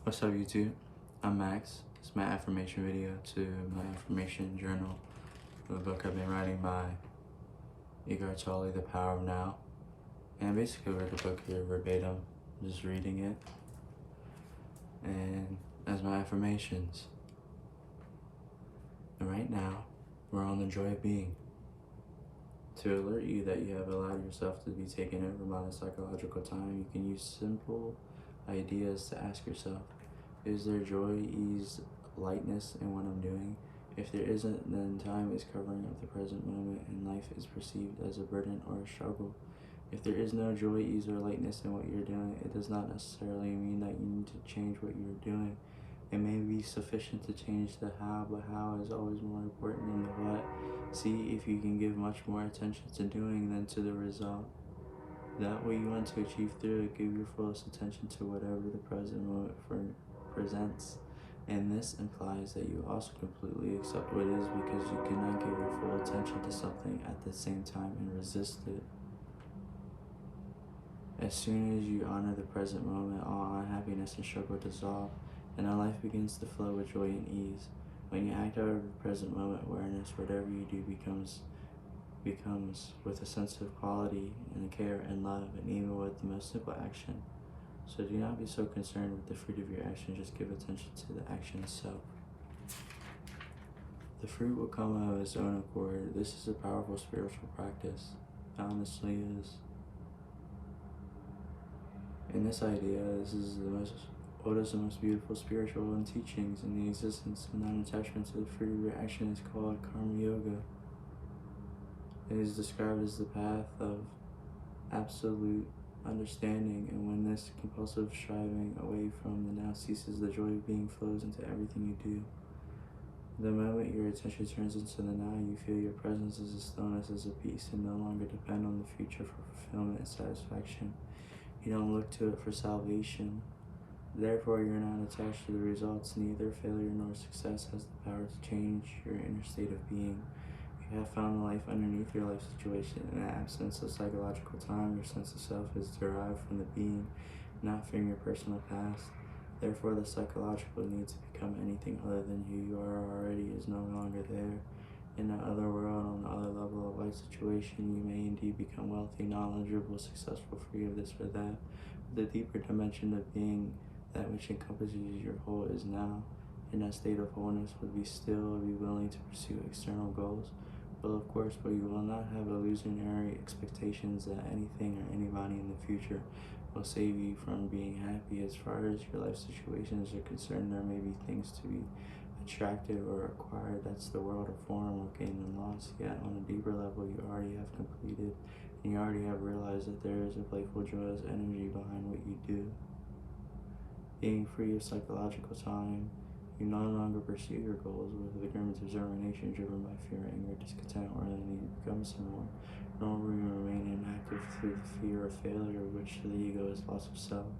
What's up, YouTube? I'm Max. It's my affirmation video to my affirmation journal, the book I've been writing by Eckhart Tolle, The Power of Now. And I basically read the book here verbatim, just reading it. And as my affirmations, and right now, we're on the joy of being. To alert you that you have allowed yourself to be taken over by the psychological time, you can use simple ideas to ask yourself, is there joy, ease, lightness in what I'm doing? If there isn't, then time is covering up the present moment and life is perceived as a burden or a struggle. If there is no joy, ease, or lightness in what you're doing, it does not necessarily mean that you need to change what you're doing. It may be sufficient to change the how, but how is always more important than the what. See if you can give much more attention to doing than to the result. That way you want to achieve through it, give your fullest attention to whatever the present moment presents. And this implies that you also completely accept what is, because you cannot give your full attention to something at the same time and resist it. As soon as you honor the present moment, all unhappiness and struggle dissolve, and our life begins to flow with joy and ease. When you act out of the present moment awareness, whatever you do becomes with a sense of quality and care and love, and even with the most simple action. So do not be so concerned with the fruit of your action, just give attention to the action itself. The fruit will come of its own accord. This is a powerful spiritual practice. It honestly is. In this idea, this is the most oldest and most beautiful spiritual teachings in the existence, and non-attachment to the fruit of your action is called Karma Yoga. It is described as the path of absolute understanding, and when this compulsive striving away from the now ceases, the joy of being flows into everything you do. The moment your attention turns into the now, you feel your presence as a stillness, as a peace, and no longer depend on the future for fulfillment and satisfaction. You don't look to it for salvation. Therefore, you're not attached to the results. Neither failure nor success has the power to change your inner state of being. You have found life underneath your life situation. In the absence of psychological time, your sense of self is derived from the being, not from your personal past. Therefore, the psychological need to become anything other than who you are already is no longer there. In the other world, on the other level of life situation, you may indeed become wealthy, knowledgeable, successful, free of this or that. But the deeper dimension of being, that which encompasses your whole, is now. In that state of wholeness, would be still, be willing to pursue external goals. Well, of course, but you will not have illusionary expectations that anything or anybody in the future will save you from being happy. As far as your life situations are concerned, there may be things to be attracted or acquired. That's the world of form, of gain and loss. Yet on a deeper level, you already have completed, and you already have realized that there is a playful, joyous energy behind what you do. Being free of psychological time, you no longer pursue your goals with vigor and determination, driven by fear, anger, discontent, or the need to become someone, nor will you remain inactive through the fear of failure, which to the ego is loss of self.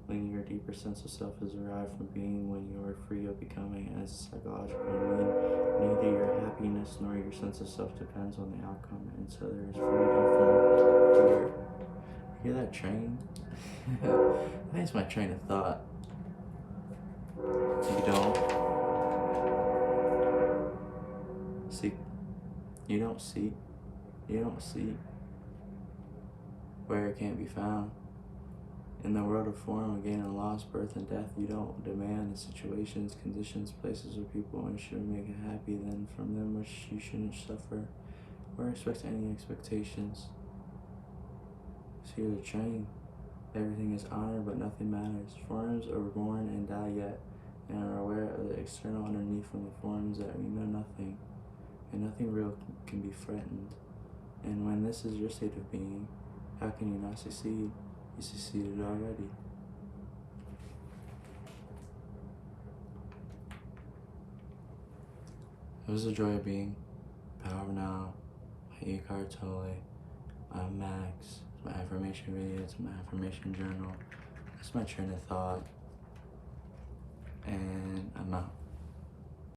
When your deeper sense of self is derived from being, when you are free of becoming as psychological mean, neither your happiness nor your sense of self depends on the outcome, and so there is freedom from fear. Hear that train? I think it's my train of thought. You don't see where it can't be found. In the world of form, of gain and loss, birth and death, you don't demand the situations, conditions, places, or people which should make you happy, then from them which you shouldn't suffer or expect any expectations. See the train. Everything is honored, but nothing matters. Forms are born and die yet, and are aware of the external underneath from the forms that we know nothing, and nothing real can be threatened. And when this is your state of being, how can you not succeed? You succeeded already. It was the joy of being. Power of Now by Eckhart Tolle. I'm Max. It's my affirmation video. It's my affirmation journal. It's my train of thought. And I'm out.